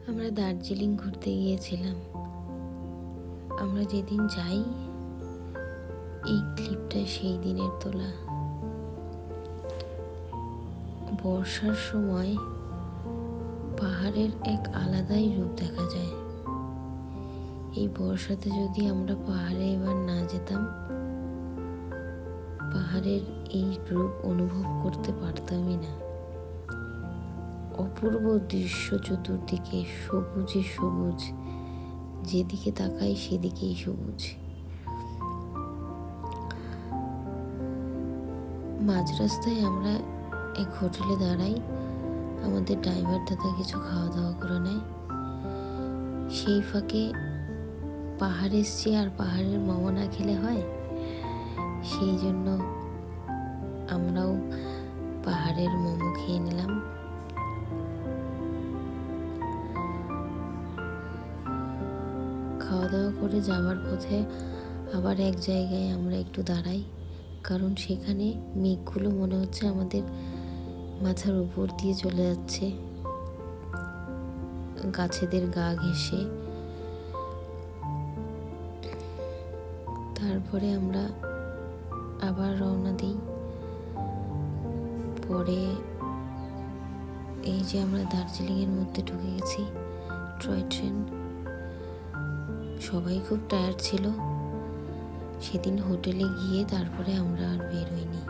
আমরা দার্জিলিং ঘুরতে গিয়েছিলাম। আমরা যেদিন যাই, এই ক্লিপটা সেই দিনের তোলা। বর্ষার সময় পাহাড়ের এক আলাদাই রূপ দেখা যায়। এই বর্ষাতে যদি আমরা পাহাড়ে এবার না যেতাম, পাহাড়ের এই রূপ অনুভব করতে পারতামই না। অপূর্ব দৃশ্য, চতুর্দিকে সবুজে সবুজ, যেদিকে তাকাই সেদিকেই সবুজ। মাঝ রাস্তায় আমরা এক হোটেলে দাঁড়াই। আমাদের ড্রাইভার দাদা কিছু খাওয়া দাওয়া করে নেয়। সেই ফাঁকে পাহাড় এসছি, আর পাহাড়ের মোমো না খেলে হয়? সেই জন্য আমরাও পাহাড়ের মোমো খেয়ে নিলাম। খাওয়া দাওয়া করে যাওয়ার পথে আবার এক জায়গায় আমরা একটু দাঁড়াই, কারণ সেখানে মেঘগুলো মনে হচ্ছে আমাদের মাথার উপর দিয়ে চলে যাচ্ছে, গাছেদের গা ঘেঁষে। তারপরে আমরা আবার রওনা দিই। পরে এই যে আমরা দার্জিলিংয়ের মধ্যে ঢুকে গেছি, টয় ট্রেন। সবাই খুব টায়ার্ড ছিল। সেদিন হোটেলে গিয়ে তারপরে আমরা আর বেরোইনি।